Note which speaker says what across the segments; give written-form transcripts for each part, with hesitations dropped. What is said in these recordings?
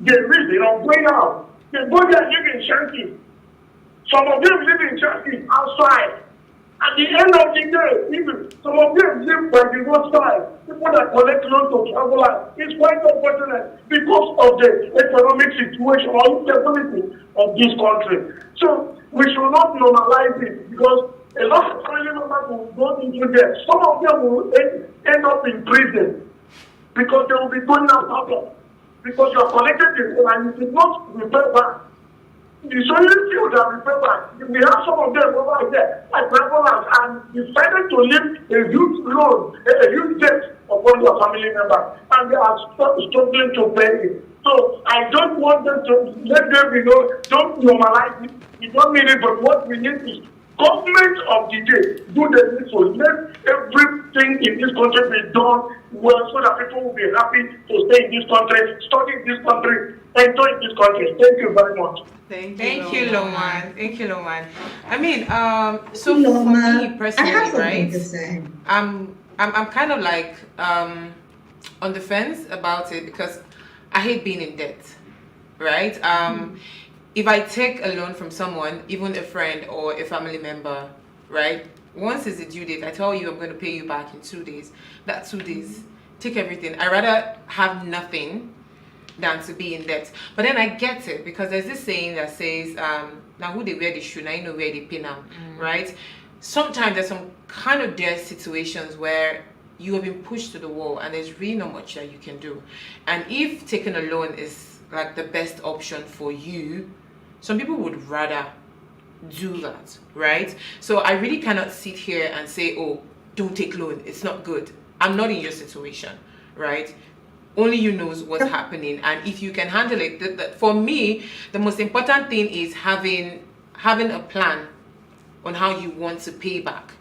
Speaker 1: They live, going out. They go there and live in shanty. Some of them live in shanty outside. At the end of the day, even some of them live by the roadside. People that collect loans to travel out. It's quite unfortunate because of the economic situation or instability of this country. So we should not normalize it because a lot of family members will go into debt. Some of them will end up in prison because they will be going out because you are collected the loan and you did not repay back. It's only few that repay back. We have some of them over there, like travelers, and decided to leave a huge loan, a huge debt upon their family member, and they are struggling to pay it. So I don't want them to let them, don't normalize it. We don't need it, but what we need is government of the day do the needful. Let everything in this country be done well so that people will be happy to stay in this country, study in this country, enjoy this country. Thank you very much.
Speaker 2: Thank you, Loman. Thank you, Loman. I mean, so for me personally, right? I'm kind of like on the fence about it because I hate being in debt, right? If I take a loan from someone, even a friend or a family member, right? Once is the due date, I tell you I'm going to pay you back in 2 days. That 2 days, take everything. I rather have nothing than to be in debt. But then I get it because there's this saying that says, now who they wear the shoe, now you know where they pay now, right? Sometimes there's some kind of debt situations where you have been pushed to the wall and there's really not much that you can do. And if taking a loan is like the best option for you, some people would rather do that, right? So I really cannot sit here and say, oh, don't take loan, it's not good. I'm not in your situation, right? Only you knows what's happening, and if you can handle it. For me, the most important thing is having a plan on how you want to pay back.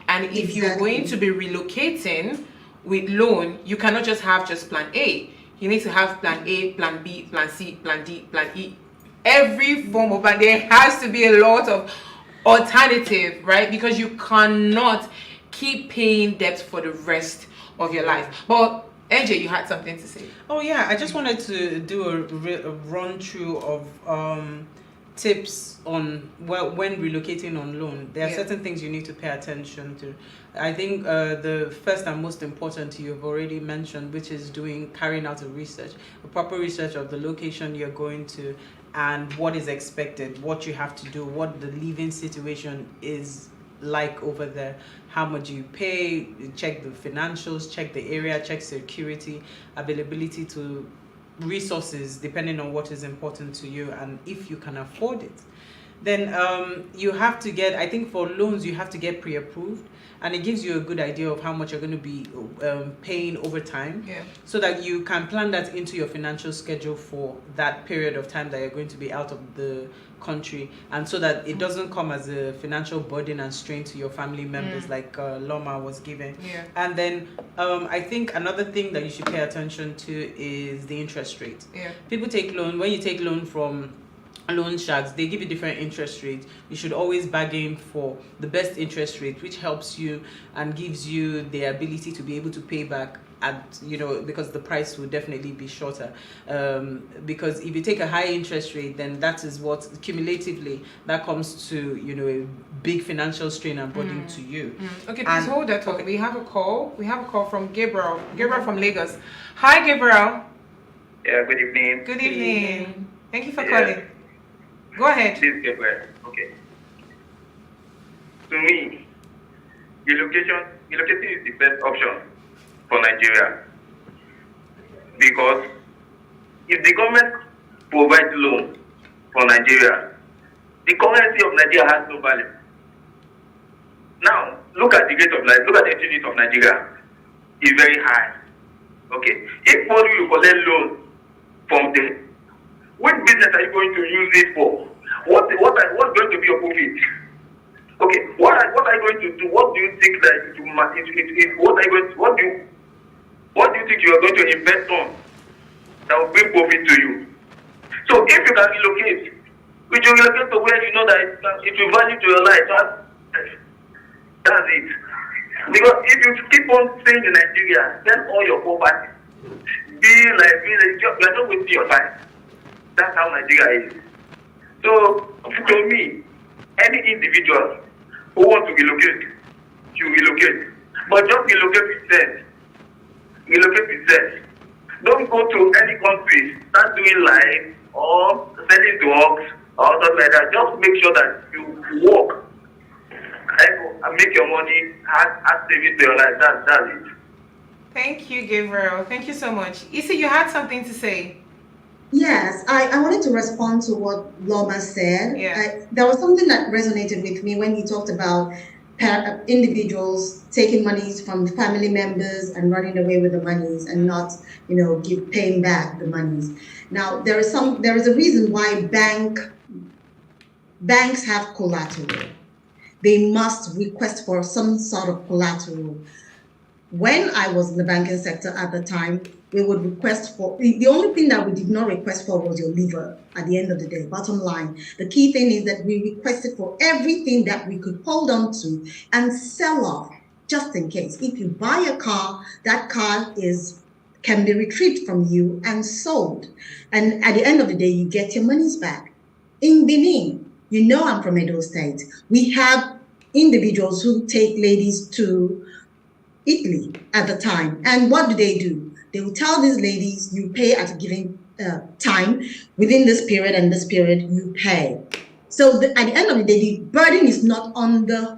Speaker 2: And if you're going to be relocating with loan, you cannot just have just plan A. You need to have plan A, plan B, plan C, plan D, plan E. Every form of, but there has to be a lot of alternative, right? Because you cannot keep paying debt for the rest of your life. But NJ, you had something to say.
Speaker 3: Oh yeah, I just wanted to do a run through of tips on when relocating on loan. There are certain things you need to pay attention to. I think the first and most important you've already mentioned, which is carrying out a proper research of the location you're going to and what is expected, what you have to do, what the living situation is like over there, how much you pay, check the financials, check the area, check security, availability to resources depending on what is important to you and if you can afford it. Then you have to get, I think for loans you have to get pre-approved, and it gives you a good idea of how much you're going to be paying over time, so that you can plan that into your financial schedule for that period of time that you're going to be out of the country, and so that it doesn't come as a financial burden and strain to your family members like Loma was given. And then I think another thing that you should pay attention to is the interest rate. People take loan. When you take loan from loan sharks, they give you different interest rates. You should always bargain for the best interest rate, which helps you and gives you the ability to be able to pay back at, because the price will definitely be shorter. Because if you take a high interest rate, then that is what cumulatively that comes to a big financial strain and burden to you.
Speaker 2: Okay, please hold that thought. We have a call from Gabriel from Lagos. Hi, Gabriel.
Speaker 4: Yeah, good evening.
Speaker 2: Good evening. Thank you for calling. Go ahead.
Speaker 4: This is Gabriel. Okay. To me, relocating is the best option for Nigeria, because if the government provides loans for Nigeria, the currency of Nigeria has no value. Now, look at the rate of life, look at the interest rate of Nigeria. It's very high. Okay. If only you collect loan from them, which business are you going to use it for? What's going to be your profit? Okay, what are you going to do? What do you think that what do you think you are going to invest on that will bring profit to you? So if you can relocate, would you relocate to where you know that it will value to your life? That's it. Because if you keep on staying in Nigeria, sell all your property, you are not wasting your time. That's how Nigeria is. So, to me, any individual who wants to relocate, should relocate. But just relocate with sense. Relocate with sense. Don't go to any country, start doing life or selling drugs or something like that. Just make sure that you work and make your money, add savings to your life. That's it.
Speaker 2: Thank you, Gabriel. Thank you so much. Isi, you had something to say.
Speaker 5: Yes, I wanted to respond to what Loma said. There was something that resonated with me when he talked about individuals taking monies from family members and running away with the monies and not, paying back the monies. Now, there is a reason why banks have collateral. They must request for some sort of collateral. When I was in the banking sector at the time, we would request for, the only thing that we did not request for was your liver at the end of the day, bottom line. The key thing is that we requested for everything that we could hold on to and sell off, just in case. If you buy a car, that car can be retrieved from you and sold. And at the end of the day, you get your monies back. In Benin, I'm from Edo State, we have individuals who take ladies to Italy at the time. And what do? They will tell these ladies, you pay at a given time. Within this period and this period, you pay. So at the end of the day, the burden is not on the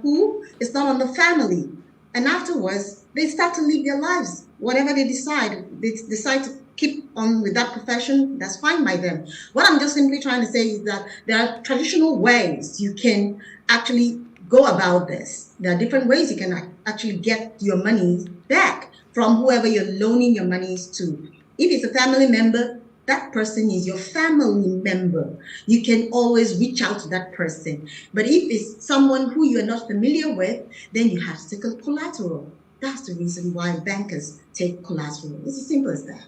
Speaker 5: it's not on the family. And afterwards, they start to live their lives. Whatever they decide to keep on with that profession, that's fine by them. What I'm just simply trying to say is that there are traditional ways you can actually go about this. There are different ways you can actually get your money back from whoever you're loaning your monies to. If it's a family member, that person is your family member. You can always reach out to that person. But if it's someone who you're not familiar with, then you have to take a collateral. That's the reason why bankers take collateral. It's as simple as that.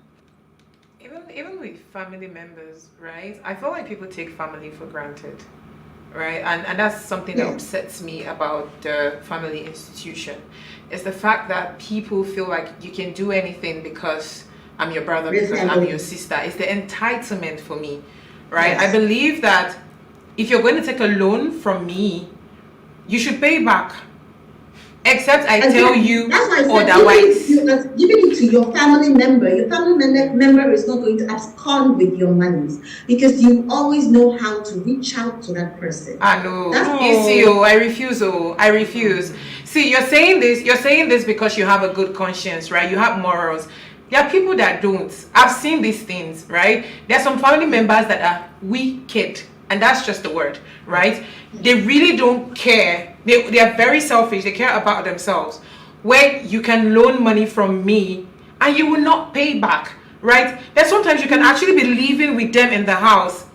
Speaker 2: Even with family members, right? I feel like people take family for granted, right? And that's something that upsets me about the family institution. It's the fact that people feel like you can do anything because I'm your brother, because I'm your sister. It's the entitlement for me, right? Yes. I believe that if you're going to take a loan from me, you should pay back. Except I tell you otherwise.
Speaker 5: Giving it to your family member is not going to abscond with your monies because you always know how to reach out to that person.
Speaker 2: I know. I refuse. See, you're saying this because you have a good conscience, right? You have morals. There are people that don't. I've seen these things, right? There are some family members that are wicked, and that's just the word, right? They really don't care. They are very selfish. They care about themselves. Where you can loan money from me and you will not pay back, right? Then sometimes you can actually be living with them in the house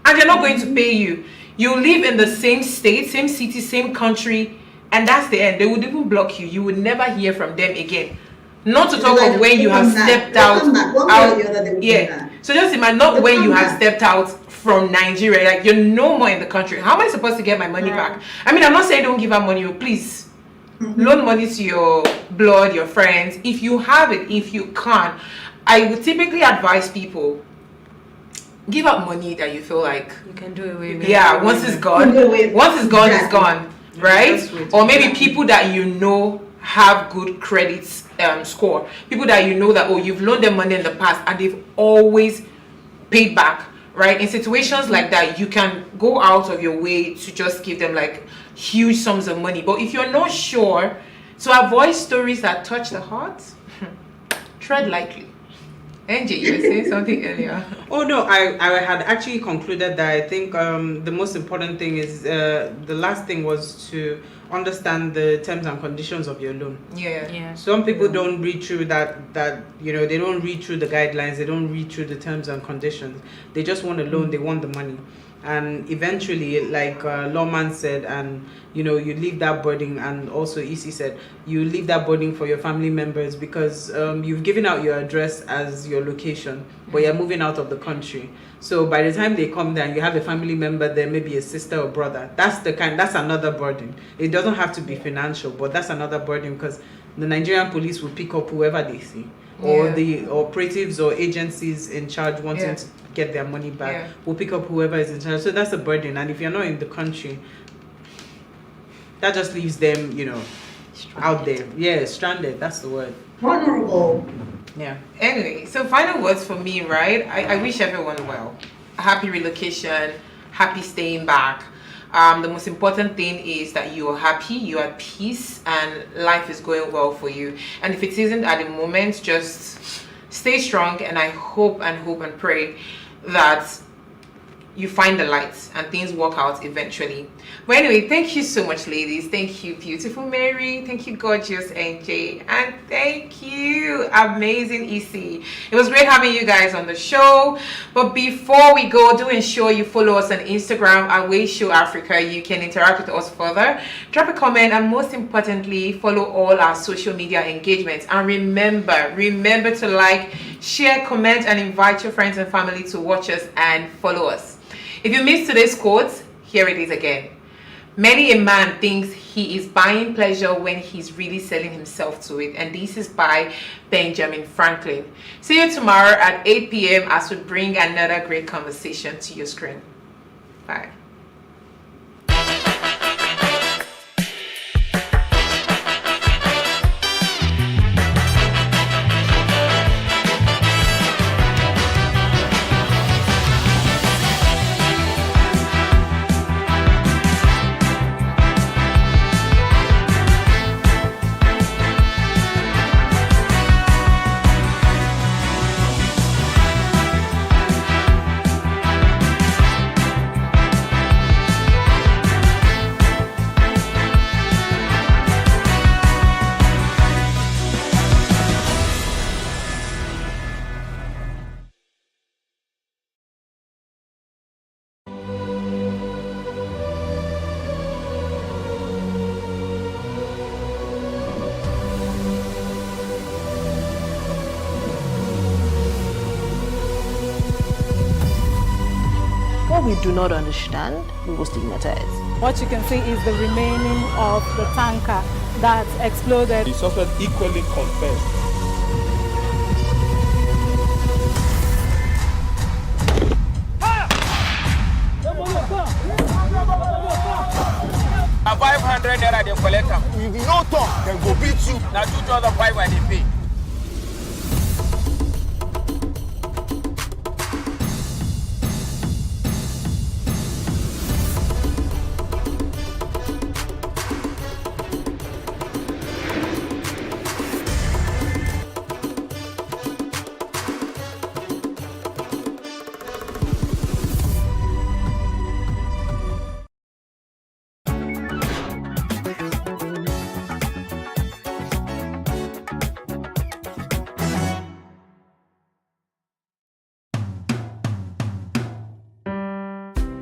Speaker 2: and they're not going to pay you. You live in the same state, same city, same country, and that's the end. They would even block you. You would never hear from them again. Not to talk of when you have stepped out. So just imagine, not when you have stepped out from Nigeria, like you're no more in the country. How am I supposed to get my money back? I mean, I'm not saying don't give her money, please. Loan money to your blood, your friends. If you have it, if you can't, I would typically advise people, give out money that you feel like
Speaker 6: you can do away with.
Speaker 2: Yeah, once it's gone, it's gone, right? Or maybe people that have good credit score. People that that, you've loaned them money in the past and they've always paid back. Right? In situations like that, you can go out of your way to just give them like huge sums of money. But if you're not sure, to avoid stories that touch the heart, tread lightly. Angie, you were saying something earlier.
Speaker 3: Oh no, I had actually concluded that I think the most important thing is the last thing was to understand the terms and conditions of your loan.
Speaker 2: Yeah.
Speaker 3: Some people don't read through that they don't read through the guidelines, they don't read through the terms and conditions. They just want a loan, they want the money. And eventually, like Lawman said, and you leave that burden, and also Isi said, you leave that burden for your family members because you've given out your address as your location, but you're moving out of the country. So by the time they come there and you have a family member there, maybe a sister or brother, that's another burden. It doesn't have to be financial, but that's another burden because the Nigerian police will pick up whoever they see. or the operatives or agencies in charge wanting to get their money back will pick up whoever is in charge. So that's a burden. And if you're not in the country, that just leaves them, out there. Yeah, stranded. That's the word.
Speaker 5: Vulnerable.
Speaker 2: Yeah. Anyway, so final words for me, right? I wish everyone well. Happy relocation, happy staying back. The most important thing is that you are happy, you are at peace, and life is going well for you. And if it isn't at the moment, just stay strong, and I hope and pray that you find the light and things work out eventually. But anyway, thank you so much, ladies. Thank you, beautiful Mary. Thank you, gorgeous NJ. And thank you, amazing EC. It was great having you guys on the show. But before we go, do ensure you follow us on Instagram at Way Show Africa. You can interact with us further. Drop a comment, and most importantly, follow all our social media engagements. And remember to like, share, comment, and invite your friends and family to watch us and follow us. If you missed today's quote, here it is again. Many a man thinks he is buying pleasure when he's really selling himself to it. And this is by Benjamin Franklin. See you tomorrow at 8 p.m. as we bring another great conversation to your screen. Bye.
Speaker 6: What we do not understand, we will stigmatize.
Speaker 7: What you can see is the remaining of the tanker that exploded.
Speaker 8: The suspect equally confessed.
Speaker 9: A 500 naira they collect them. If you no talk, then go beat you. Now 2,500 they pay.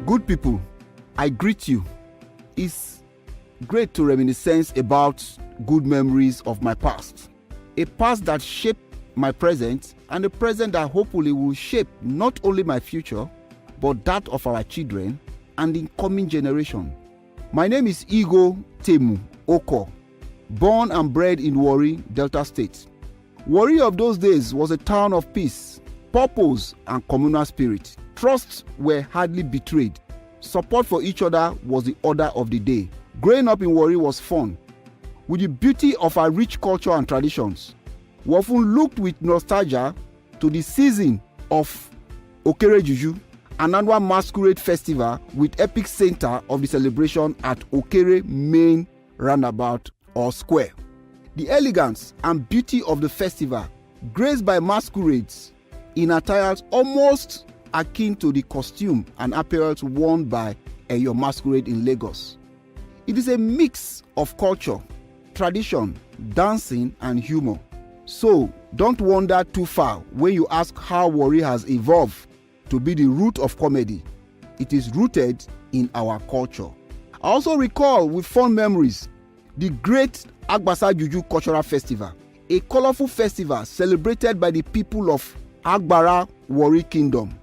Speaker 10: Good people, I greet you. It's great to reminisce about good memories of my past. A past that shaped my present, and a present that hopefully will shape not only my future, but that of our children and the incoming generation. My name is Igo Temu Oko, born and bred in Warri, Delta State. Warri of those days was a town of peace, purpose, and communal spirit. Trusts were hardly betrayed. Support for each other was the order of the day. Growing up in Warri was fun. With the beauty of our rich culture and traditions, we often looked with nostalgia to the season of Okere Juju, an annual masquerade festival with epic center of the celebration at Okere main roundabout or square. The elegance and beauty of the festival, graced by masquerades in attires almost akin to the costume and apparel worn by Eyo Masquerade in Lagos. It is a mix of culture, tradition, dancing, and humor. So don't wander too far when you ask how Warri has evolved to be the root of comedy. It is rooted in our culture. I also recall with fond memories the great Agbasa Juju Cultural Festival, a colorful festival celebrated by the people of Agbara Warri Kingdom.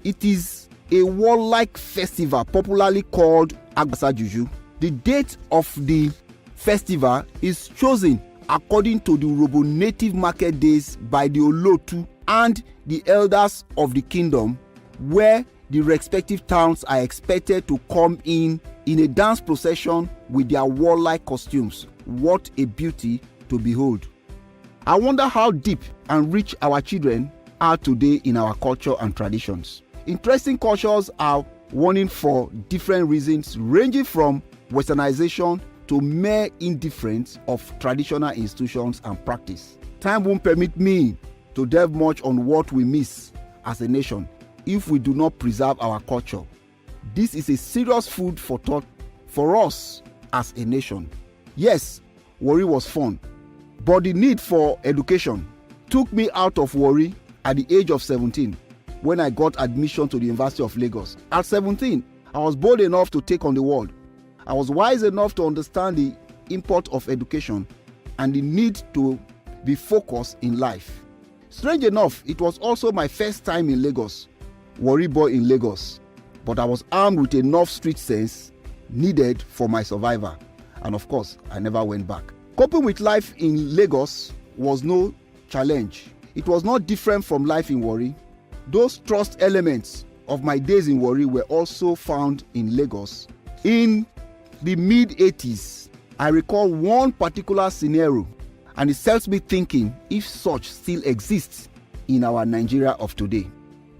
Speaker 10: It is a warlike festival popularly called Agbasa Juju. The date of the festival is chosen according to the Robo-native market days by the Olotu and the elders of the kingdom, where the respective towns are expected to come in a dance procession with their warlike costumes. What a beauty to behold. I wonder how deep and rich our children are today in our culture and traditions. Interesting cultures are warning for different reasons, ranging from westernization to mere indifference of traditional institutions and practice. Time won't permit me to delve much on what we miss as a nation if we do not preserve our culture. This is a serious food for thought for us as a nation. Yes, Warri was fun, but the need for education took me out of Warri at the age of 17 when I got admission to the University of Lagos. At 17, I was bold enough to take on the world. I was wise enough to understand the import of education and the need to be focused in life. Strange enough, it was also my first time in Lagos, Warri boy in Lagos, but I was armed with enough street sense needed for my survival, and of course, I never went back. Coping with life in Lagos was no challenge. It was not different from life in Warri. Those trust elements of my days in Warri were also found in Lagos. In the mid-80s, I recall one particular scenario, and it sets me thinking if such still exists in our Nigeria of today.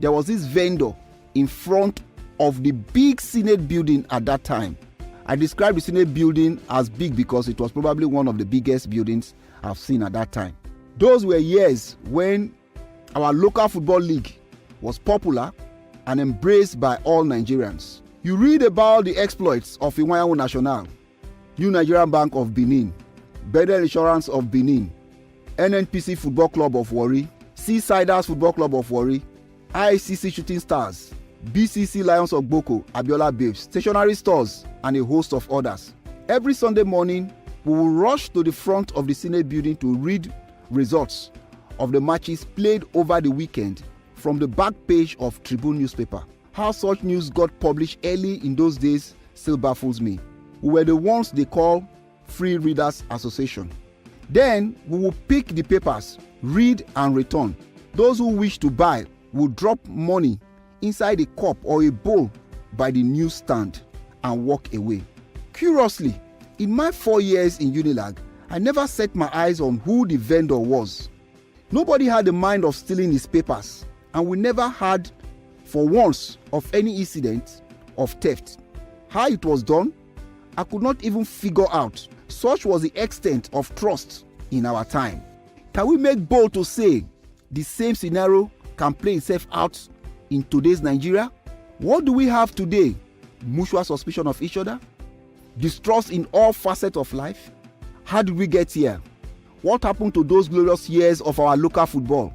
Speaker 10: There was this vendor in front of the big Senate building at that time. I describe the Senate building as big because it was probably one of the biggest buildings I've seen at that time. Those were years when our local football league was popular and embraced by all Nigerians. You read about the exploits of Iwayawu National, New Nigerian Bank of Benin, Bedell Insurance of Benin, NNPC Football Club of Warri, Seasiders Football Club of Warri, ICC Shooting Stars, BCC Lions of Boko, Abiola Babes, stationery stores, and a host of others. Every Sunday morning, we will rush to the front of the Senate building to read results of the matches played over the weekend from the back page of Tribune newspaper. How such news got published early in those days still baffles me. We were the ones they call Free Readers Association. Then we will pick the papers, read and return. Those who wish to buy will drop money inside a cup or a bowl by the newsstand and walk away. Curiously, in my 4 years in Unilag, I never set my eyes on who the vendor was. Nobody had the mind of stealing his papers, and we never heard for once of any incident of theft. How it was done, I could not even figure out. Such was the extent of trust in our time. Can we make bold to say the same scenario can play itself out in today's Nigeria? What do we have today? Mutual suspicion of each other? Distrust in all facets of life? How did we get here? What happened to those glorious years of our local football,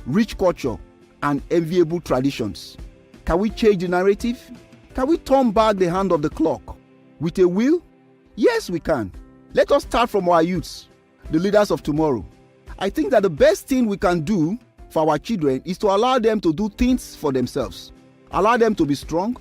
Speaker 10: rich culture, and enviable traditions? Can we change the narrative? Can we turn back the hand of the clock? With a will? Yes, we can. Let us start from our youths, the leaders of tomorrow. I think that the best thing we can do for our children is to allow them to do things for themselves, allow them to be strong,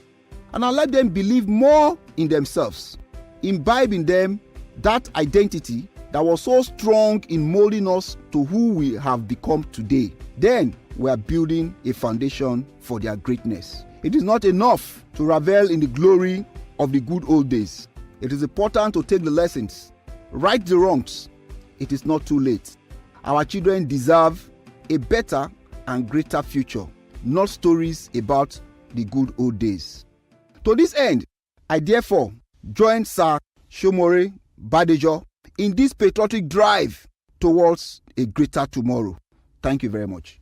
Speaker 10: and allow them believe more in themselves, imbibe in them that identity that was so strong in molding us to who we have become today. Then we are building a foundation for their greatness. It is not enough to revel in the glory of the good old days. It is important to take the lessons, right the wrongs. It is not too late. Our children deserve a better and greater future, not stories about the good old days. To this end, I therefore join Sir Shomore Badejo in this patriotic drive towards a greater tomorrow. Thank you very much.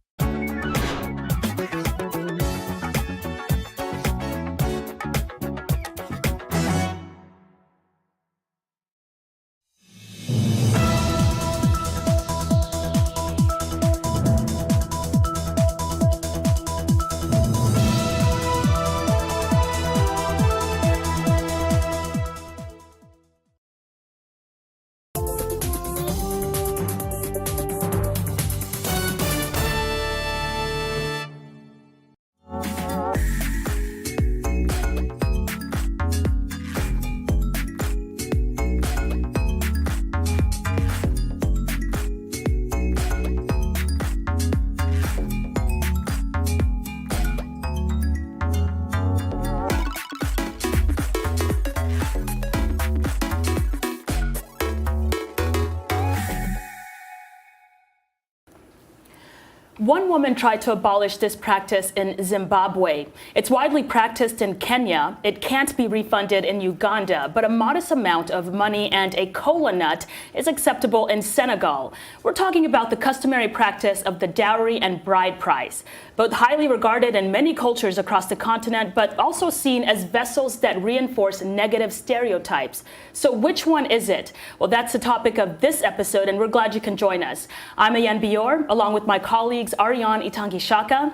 Speaker 11: One woman tried to abolish this practice in Zimbabwe. It's widely practiced in Kenya. It can't be refunded in Uganda, but a modest amount of money and a kola nut is acceptable in Senegal. We're talking about the customary practice of the dowry and bride price, both highly regarded in many cultures across the continent, but also seen as vessels that reinforce negative stereotypes. So which one is it? Well, that's the topic of this episode, and we're glad you can join us. I'm Ayan Bior, along with my colleagues Ariane Itangishaka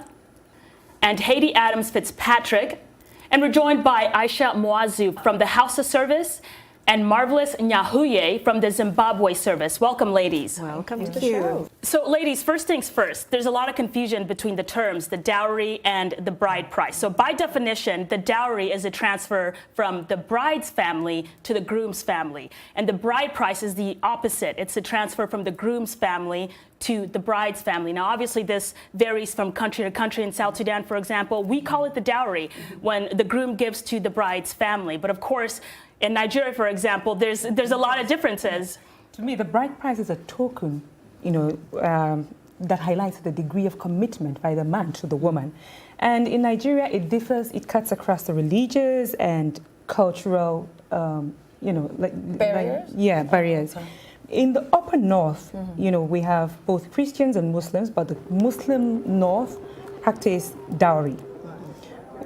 Speaker 11: and Haiti Adams Fitzpatrick, and we're joined by Aisha Moazu from the Hausa Service and Marvelous Nyahuye from the Zimbabwe Service. Welcome, ladies.
Speaker 6: Welcome to the show.
Speaker 11: So, ladies, first things first, there's a lot of confusion between the terms, the dowry and the bride price. So, by definition, the dowry is a transfer from the bride's family to the groom's family. And the bride price is the opposite. It's a transfer from the groom's family to the bride's family. Now, obviously, this varies from country to country. In South Sudan, for example, we call it the dowry when the groom gives to the bride's family. But of course, in Nigeria, for example, there's a lot of differences.
Speaker 12: To me, the bride price is a token, that highlights the degree of commitment by the man to the woman. And in Nigeria, it differs. It cuts across the religious and cultural,
Speaker 6: barriers.
Speaker 12: Barriers. Okay. In the upper north, we have both Christians and Muslims, but the Muslim north practice dowry,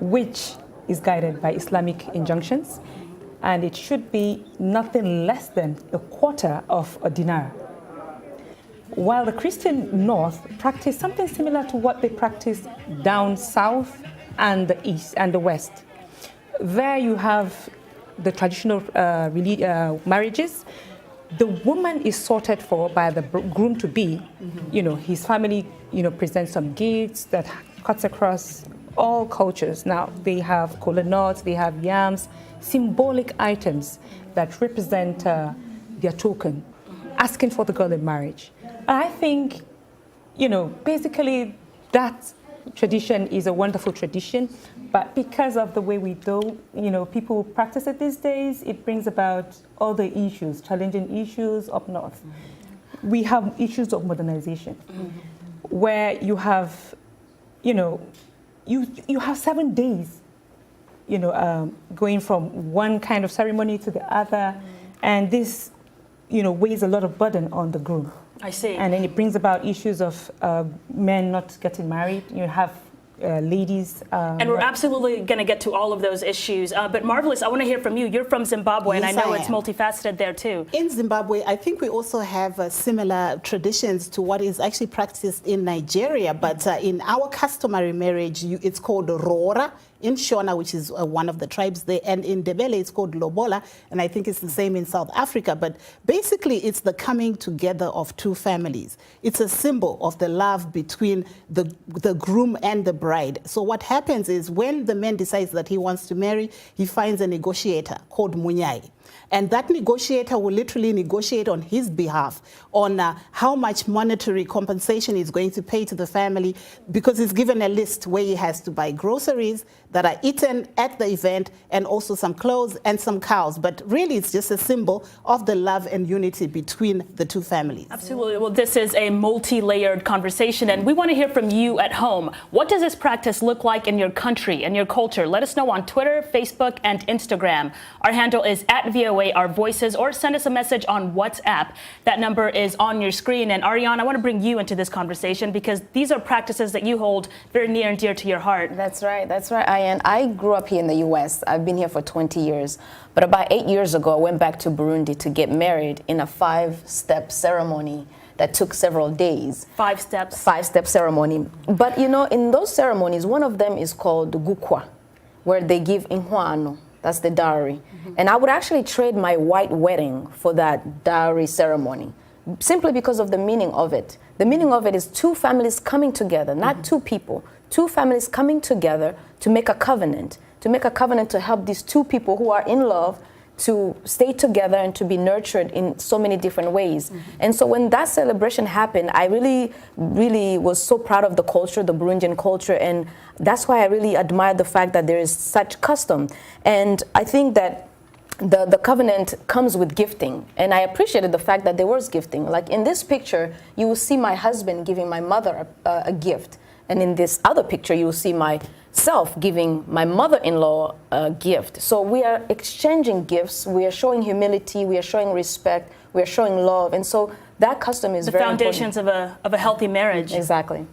Speaker 12: which is guided by Islamic injunctions. And it should be nothing less than a quarter of a dinar. While the Christian north practice something similar to what they practice down south and the east and the west. There you have the traditional marriages. The woman is sorted for by the groom-to-be. His family, presents some gifts that cuts across all cultures. Now, they have kola nuts, they have yams, symbolic items that represent their token, asking for the girl in marriage. I think, basically that tradition is a wonderful tradition, but because of the way we do, people practice it these days, it brings about other issues, challenging issues up north. We have issues of modernization, where you have, you have 7 days, going from one kind of ceremony to the other, and this, weighs a lot of burden on the groom.
Speaker 11: I see.
Speaker 12: And then it brings about issues of men not getting married. You have ladies.
Speaker 11: And we're absolutely going to get to all of those issues. But Marvelous, I want to hear from you. You're from Zimbabwe,
Speaker 13: yes,
Speaker 11: and I know it's multifaceted there too.
Speaker 13: In Zimbabwe, I think we also have similar traditions to what is actually practiced in Nigeria. But in our customary marriage, it's called Rora in Shona, which is one of the tribes there, and in Ndebele it's called Lobola, and I think it's the same in South Africa. But basically it's the coming together of two families. It's a symbol of the love between the groom and the bride. So what happens is when the man decides that he wants to marry, he finds a negotiator called Munyai. And that negotiator will literally negotiate on his behalf on how much monetary compensation he's going to pay to the family, because he's given a list where he has to buy groceries that are eaten at the event and also some clothes and some cows. But really, it's just a symbol of the love and unity between the two families.
Speaker 11: Absolutely. Well, this is a multi-layered conversation, and we want to hear from you at home. What does this practice look like in your country and your culture? Let us know on Twitter, Facebook, and Instagram. Our handle is @VOA Our Voices, or send us a message on WhatsApp. That number is on your screen. And Ariane, I want to bring you into this conversation because these are practices that you hold very near and dear to your heart.
Speaker 6: That's right, Ayan. I grew up here in the U.S. I've been here for 20 years. But about 8 years ago, I went back to Burundi to get married in a 5-step ceremony that took several days.
Speaker 11: 5 steps?
Speaker 6: 5-step ceremony. But, in those ceremonies, one of them is called Gukwa, where they give inhuano. That's the dowry. Mm-hmm. And I would actually trade my white wedding for that dowry ceremony, simply because of the meaning of it. The meaning of it is two families coming together, not two people, two families coming together to make a covenant to help these two people who are in love to stay together and to be nurtured in so many different ways. Mm-hmm. And so when that celebration happened, I really, really was so proud of the culture, the Burundian culture, and that's why I really admire the fact that there is such custom. And I think that the covenant comes with gifting, and I appreciated the fact that there was gifting. Like in this picture, you will see my husband giving my mother a gift, and in this other picture, you will see myself giving my mother-in-law a gift. So we are exchanging gifts, we are showing humility, we are showing respect, we are showing love, and so that custom is very important.
Speaker 11: The foundations of a healthy marriage.
Speaker 6: Exactly.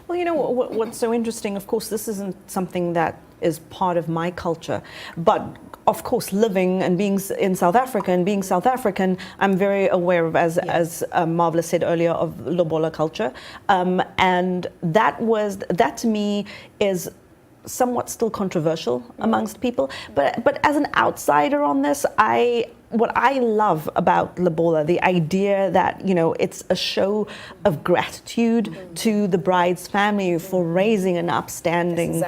Speaker 14: Well, you know, what's so interesting, of course, this isn't something that is part of my culture, but of course, living and being in South Africa and being South African, I'm very aware of, as Marvelous said earlier, of Lobola culture, and that to me is somewhat still controversial amongst people. But as an outsider on this, what I love about Lobola, the idea that, you know, it's a show of gratitude to the bride's family for raising an upstanding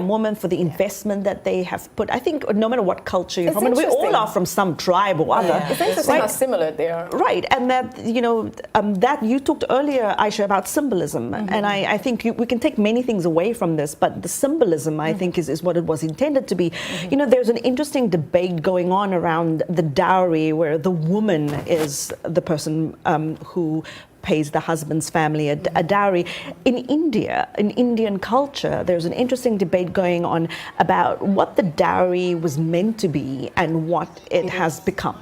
Speaker 14: woman, for the investment that they have put. I think no matter what culture you're from, and we all are from some tribe or other.
Speaker 6: It's interesting how similar they are.
Speaker 14: Right, and that, you know, that you talked earlier, Aisha, about symbolism, and I think we can take many things away from this, but the symbolism, I think, is what it was intended to be. You know, there's an interesting debate going on around the dowry, where the woman is the person who pays the husband's family a dowry. In India, in Indian culture, there's an interesting debate going on about what the dowry was meant to be and what it has become.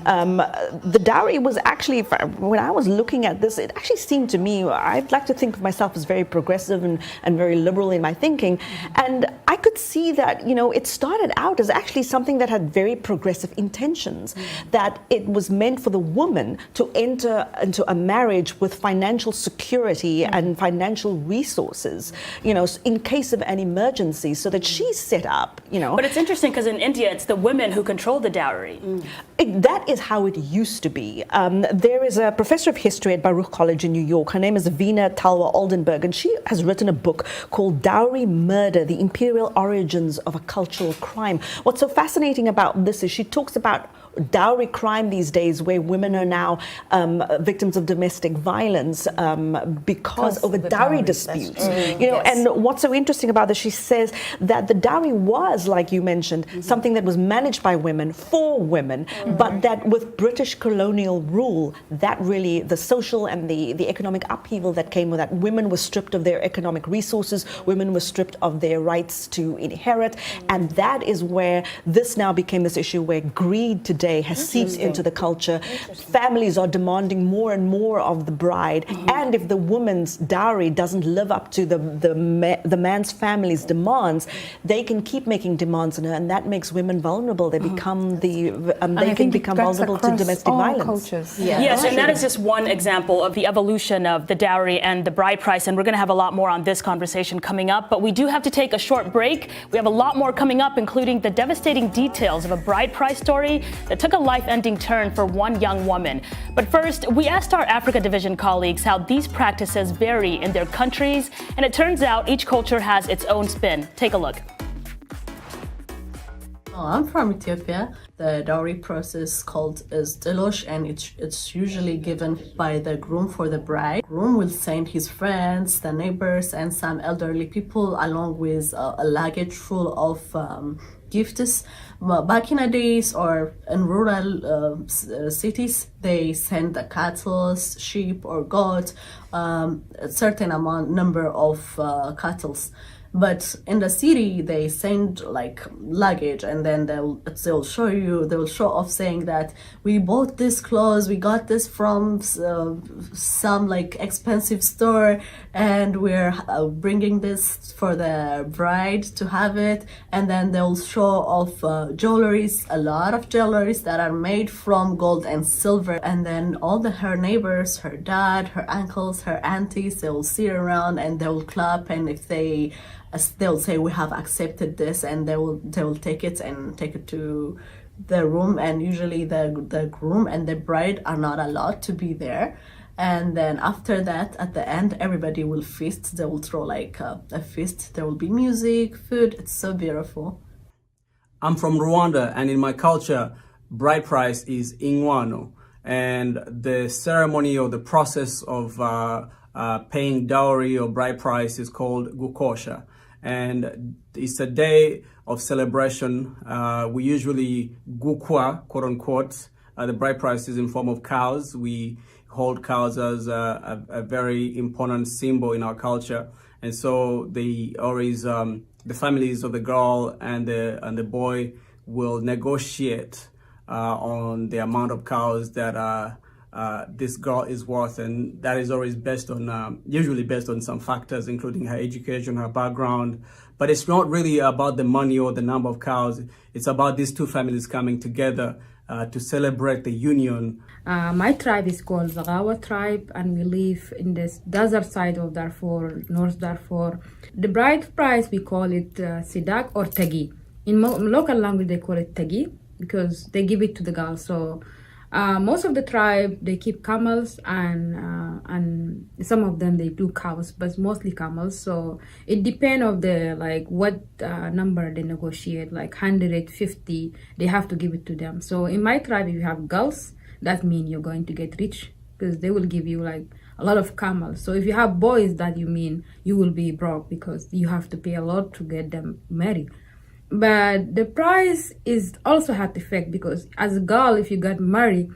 Speaker 14: The dowry was actually, when I was looking at this, it actually seemed to me, I'd like to think of myself as very progressive and very liberal in my thinking. And I could see that, you know, it started out as actually something that had very progressive intentions, that it was meant for the woman to enter into a marriage with financial security and financial resources, you know, in case of an emergency, so that she's set up, you know.
Speaker 11: But it's interesting because in India, it's the women who control the dowry.
Speaker 14: That is how it used to be. There is a professor of history at Baruch College in New York. Her name is Veena Talwar Oldenburg, and she has written a book called Dowry Murder, The Imperial Origins of a Cultural Crime. What's so fascinating about this is she talks about dowry crime these days, where women are now victims of domestic violence because of a dowry dispute. You know, and what's so interesting about this, she says that the dowry was, like you mentioned, something that was managed by women for women, but that with British colonial rule, that really, the social and the economic upheaval that came with that, women were stripped of their economic resources, women were stripped of their rights to inherit, and that is where this now became this issue where greed today has seeped into the culture. Families are demanding more and more of the bride, and if the woman's dowry doesn't live up to the man's family's demands, they can keep making demands on her, and that makes women vulnerable. They become they can become vulnerable to domestic violence.
Speaker 11: Yes, and that is just one example of the evolution of the dowry and the bride price, and we're going to have a lot more on this conversation coming up, but we do have to take a short break. We have a lot more coming up, including the devastating details of a bride price story that took a life-ending turn for one young woman. But first, we asked our Africa Division colleagues how these practices vary in their countries, and it turns out each culture has its own spin. Take a look.
Speaker 15: I'm from Ethiopia. The dowry process is Delosh, and it's usually given by the groom for the bride. Groom will send his friends, the neighbors, and some elderly people, along with a luggage full of gifts. Back in the days, or in rural cities, they send the cattle, sheep, or goats, a certain number of cattle. But in the city, they send like luggage, and then they'll show off saying that we bought this clothes, we got this from some like expensive store, and we're bringing this for the bride to have it. And then they'll show off jewelries, a lot of jewelries that are made from gold and silver. And then all her neighbors, her dad, her uncles, her aunties, they'll sit around and they'll clap, and if they'll say we have accepted this, and they will take it to the room, and usually the groom and the bride are not allowed to be there. And then after that, at the end, everybody will feast. They will throw like a feast. There will be music, food. It's so beautiful.
Speaker 16: I'm from Rwanda, and in my culture, bride price is ingwano, and the ceremony or the process of paying dowry or bride price is called gukosha. And it's a day of celebration. We usually gukwa, quote unquote. The bride price is in form of cows. We hold cows as a very important symbol in our culture. And so the families of the girl and the boy will negotiate on the amount of cows that this girl is worth, and that is always usually based on some factors, including her education, her background. But it's not really about the money or the number of cows. It's about these two families coming together to celebrate the union.
Speaker 17: My tribe is called Zagawa tribe, and we live in this desert side of Darfur, North Darfur. The bride price, we call it Sidak or Tagi. In local language, they call it Tagi because they give it to the girl. So most of the tribe, they keep camels, and some of them, they do cows, but mostly camels. So it depends on what number they negotiate, like 150, they have to give it to them. So in my tribe, if you have girls, that means you're going to get rich because they will give you like a lot of camels. So if you have boys, that you mean you will be broke because you have to pay a lot to get them married. But the price is also had effect because as a girl, if you got married,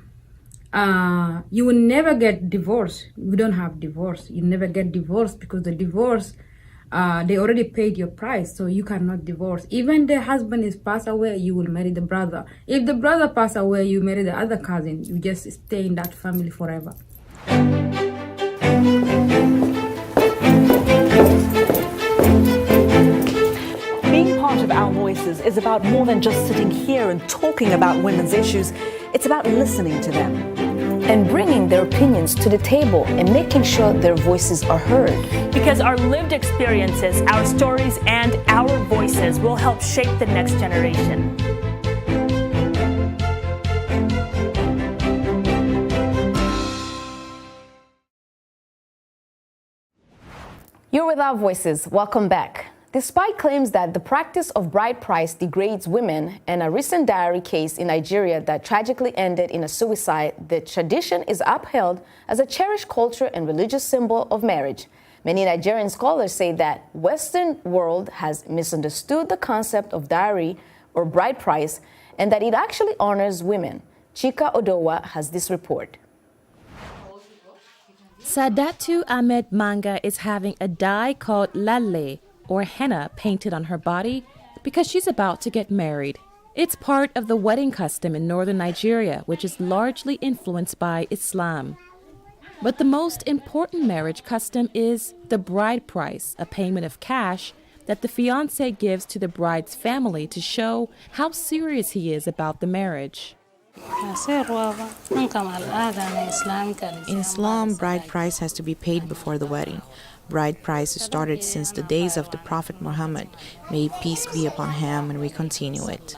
Speaker 17: you will never get divorced. You don't have divorce. You never get divorced because the divorce, they already paid your price, so you cannot divorce. Even the husband is passed away, you will marry the brother. If the brother passed away, you marry the other cousin. You just stay in that family forever.
Speaker 14: Being part of Our Voices is about more than just sitting here and talking about women's issues. It's about listening to them
Speaker 6: and bringing their opinions to the table and making sure their voices are heard.
Speaker 11: Because our lived experiences, our stories, and our voices will help shape the next generation.
Speaker 6: You're with Our Voices. Welcome back. Despite claims that the practice of bride price degrades women and a recent dowry case in Nigeria that tragically ended in a suicide, the tradition is upheld as a cherished culture and religious symbol of marriage. Many Nigerian scholars say that Western world has misunderstood the concept of dowry or bride price and that it actually honors women. Chika Odowa has this report.
Speaker 18: Sadatu Ahmed Manga is having a dye called lalle, or henna, painted on her body because she's about to get married. It's part of the wedding custom in northern Nigeria, which is largely influenced by Islam. But the most important marriage custom is the bride price, a payment of cash that the fiancé gives to the bride's family to show how serious he is about the marriage.
Speaker 19: In Islam, bride price has to be paid before the wedding. Bride price started since the days of the Prophet Muhammad. May peace be upon him, and we continue it.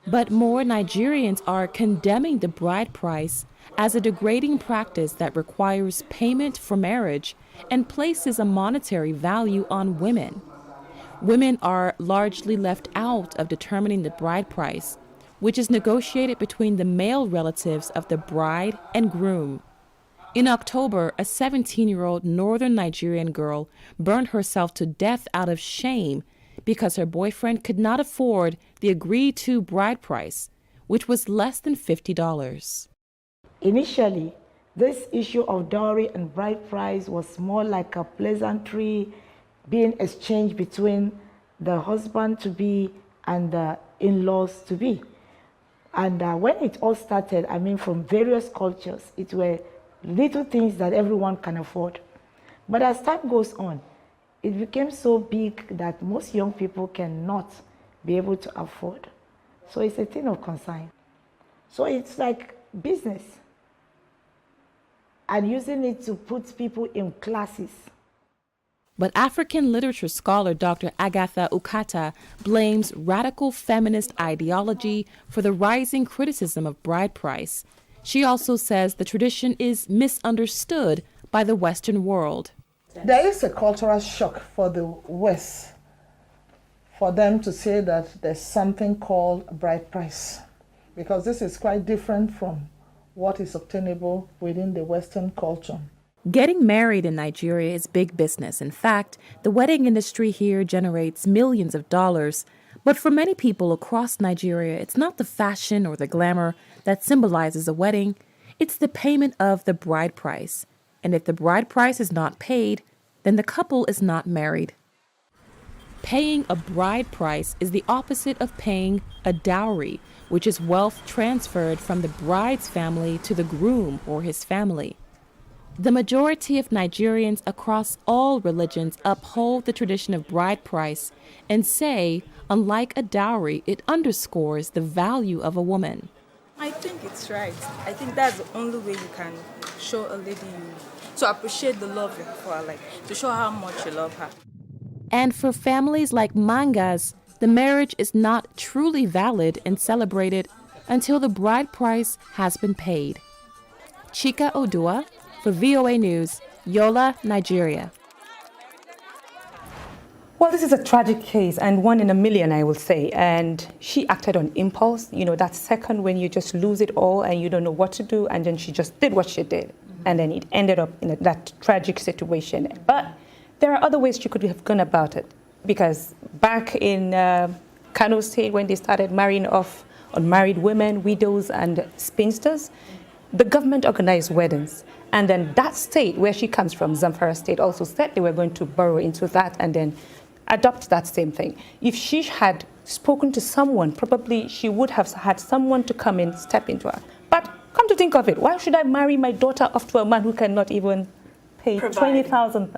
Speaker 18: But more Nigerians are condemning the bride price as a degrading practice that requires payment for marriage and places a monetary value on women. Women are largely left out of determining the bride price, which is negotiated between the male relatives of the bride and groom. In October, a 17-year-old northern Nigerian girl burned herself to death out of shame because her boyfriend could not afford the agreed-to bride price, which was less than $50.
Speaker 20: Initially, this issue of dowry and bride price was more like a pleasantry being exchanged between the husband-to-be and the in-laws to be. And when it all started, from various cultures, it were little things that everyone can afford. But as time goes on, it became so big that most young people cannot be able to afford. So it's a thing of concern. So it's like business and using it to put people in classes.
Speaker 18: But African literature scholar Dr. Agatha Ukata blames radical feminist ideology for the rising criticism of bride price. She also says the tradition is misunderstood by the Western world.
Speaker 21: There is a cultural shock for the West for them to say that there's something called bride price, because this is quite different from what is obtainable within the Western culture.
Speaker 18: Getting married in Nigeria is big business. In fact, the wedding industry here generates millions of dollars. But for many people across Nigeria, it's not the fashion or the glamour that symbolizes a wedding. It's the payment of the bride price. And if the bride price is not paid, then the couple is not married. Paying a bride price is the opposite of paying a dowry, which is wealth transferred from the bride's family to the groom or his family. The majority of Nigerians across all religions uphold the tradition of bride price and say, unlike a dowry, it underscores the value of a woman.
Speaker 1: I think it's right. I think that's the only way you can show a lady to appreciate the love for her, like to show how much you love her.
Speaker 18: And for families like Mangas, the marriage is not truly valid and celebrated until the bride price has been paid. Chika Odua for VOA News, Yola, Nigeria.
Speaker 12: Well, this is a tragic case and one in a million, I will say. And she acted on impulse. You know, that second when you just lose it all and you don't know what to do. And then she just did what she did. And then it ended up in that tragic situation. But there are other ways she could have gone about it. Because back in Kano State, when they started marrying off unmarried women, widows, and spinsters, the government organized weddings. And then that state where she comes from, Zamfara State, also said they were going to burrow into that and then adopt that same thing. If she had spoken to someone, probably she would have had someone to come in, step into her. But come to think of it, why should I marry my daughter off to a man who cannot even pay 20,000?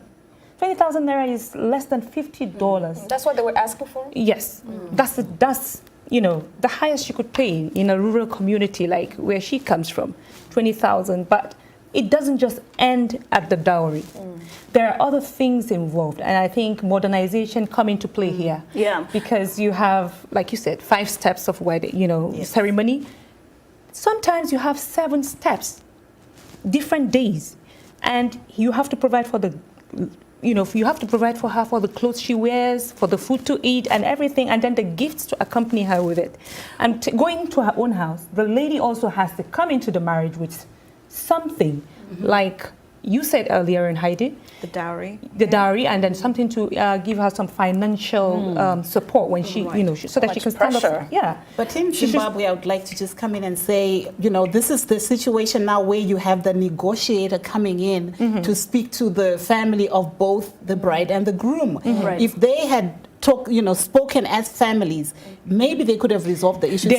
Speaker 12: 20,000 naira is less than $50.
Speaker 6: That's what they were asking for?
Speaker 12: Yes. That's you know, the highest you could pay in a rural community like where she comes from, 20,000. But it doesn't just end at the dowry. There are other things involved, and I think modernization come into play here.
Speaker 11: Yeah.
Speaker 12: Because you have, like you said, 5 steps of wedding, ceremony. Sometimes you have 7 steps, different days, and you have to provide for the, you have to provide for her for the clothes she wears, for the food to eat and everything, and then the gifts to accompany her with it. And going to her own house, the lady also has to come into the marriage with something, like you said earlier in Heidi.
Speaker 14: The dowry.
Speaker 12: The dowry, and then something to give her some financial support when she, so that she can stand up. Yeah.
Speaker 13: But in Zimbabwe, I would like to just come in and say, this is the situation now where you have the negotiator coming in to speak to the family of both the bride and the groom.
Speaker 11: Right.
Speaker 13: If they had spoken as families, maybe they could have resolved the issue.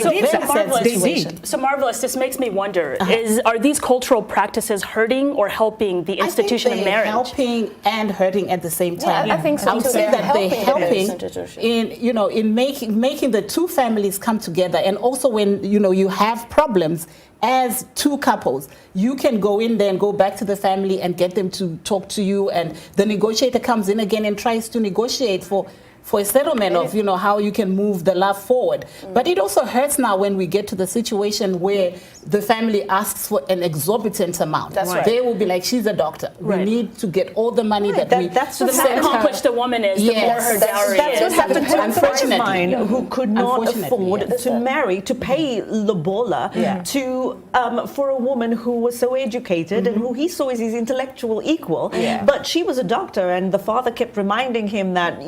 Speaker 11: So Marvelous, this makes me wonder, are these cultural practices hurting or helping the institution of marriage?
Speaker 13: Helping and hurting at the same time.
Speaker 6: Yeah, I think so.
Speaker 13: I would say that they're helping in making the two families come together, and also when you have problems as two couples, you can go in there and go back to the family and get them to talk to you, and the negotiator comes in again and tries to negotiate for a settlement of how you can move the love forward. But it also hurts now when we get to the situation where the family asks for an exorbitant amount.
Speaker 6: That's right.
Speaker 13: They will be like, she's a doctor. We need to get all the money
Speaker 11: that's the more accomplished the woman is, the more her dowry
Speaker 14: that's
Speaker 11: is.
Speaker 14: What happened to a friend of mine who could not afford to marry, to pay lobola for a woman who was so educated and who he saw as his intellectual equal. But she was a doctor, and the father kept reminding him that,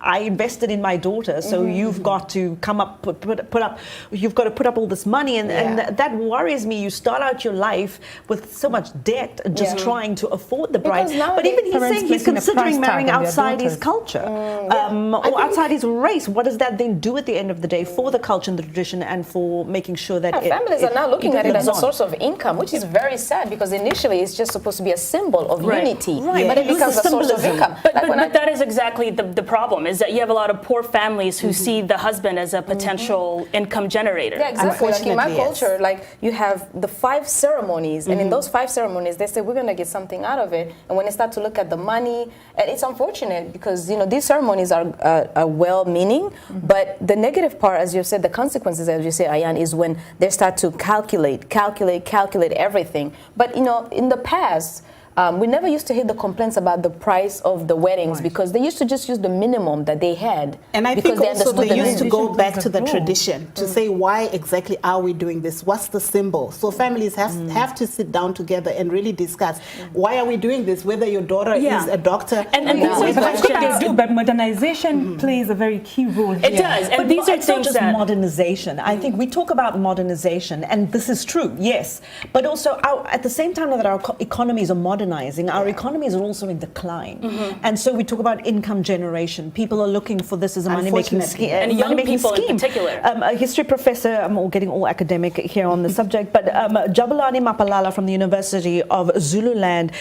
Speaker 14: I invested in my daughter, so you've got to come up, you've got to put up all this money, and that worries me. You start out your life with so much debt, just trying to afford the bride. But even he's saying he's considering marrying outside his culture, or outside his race. What does that then do at the end of the day for the culture and the tradition, and for making sure that
Speaker 6: families are now looking at it as a source of income, which is very sad, because initially it's just supposed to be a symbol of unity, but it becomes a source of income.
Speaker 11: But that is exactly the problem, is that you have a lot of poor families who see the husband as a potential income generator.
Speaker 6: Yeah, exactly. Like in my culture, like you have the 5 ceremonies, and in those 5 ceremonies, they say we're going to get something out of it. And when they start to look at the money, and it's unfortunate because these ceremonies are well-meaning, but the negative part, as you said, the consequences, as you say, Ayan, is when they start to calculate everything. But in the past, we never used to hear the complaints about the price of the weddings because they used to just use the minimum that they had.
Speaker 13: And I
Speaker 6: because
Speaker 13: think also they used to go back to the
Speaker 6: rule.
Speaker 13: tradition to say, why exactly are we doing this? What's the symbol? So families have to sit down together and really discuss, why are we doing this? Whether your daughter is a doctor.
Speaker 12: And these are questions they do, but modernization plays a very key role here.
Speaker 11: It does. And
Speaker 14: But
Speaker 11: these are
Speaker 14: it's not
Speaker 11: things
Speaker 14: just
Speaker 11: that
Speaker 14: modernization. I think we talk about modernization, and this is true, yes. But also, at the same time that our economies are modernizing, our economies are also in decline. And so we talk about income generation. People are looking for this as a money-making scheme.
Speaker 11: And young people in particular.
Speaker 14: A history professor, I'm all getting all academic here on the subject, but Jabulani Mapalala from the University of Zululand,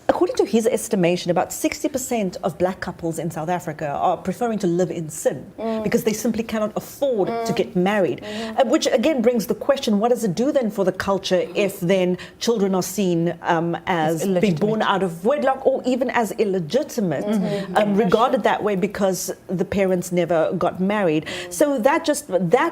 Speaker 14: according to his estimation, about 60% of black couples in South Africa are preferring to live in sin because they simply cannot afford to get married. Which again brings the question, what does it do then for the culture if then children are seen as being born out of wedlock or even as illegitimate, regarded that way because the parents never got married. So that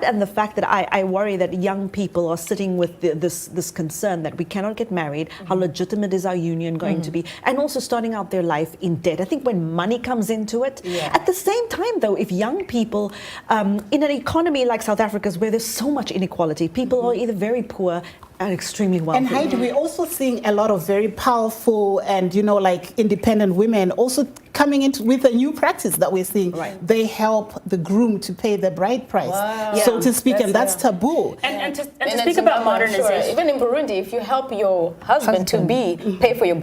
Speaker 14: and the fact that I worry that young people are sitting with this concern that we cannot get married, how legitimate is our union going to be? And also starting out their life in debt. I think when money comes into it, at the same time though, if young people in an economy like South Africa's where there's so much inequality, people are either very poor and extremely wealthy.
Speaker 13: And Heidi, we're also seeing a lot of very powerful and, like independent women also coming into with a new practice that we're seeing. They help the groom to pay the bride price, so to speak, and that's taboo.
Speaker 11: And to speak about modernization.
Speaker 6: Even in Burundi, if you help your husband to pay for your bride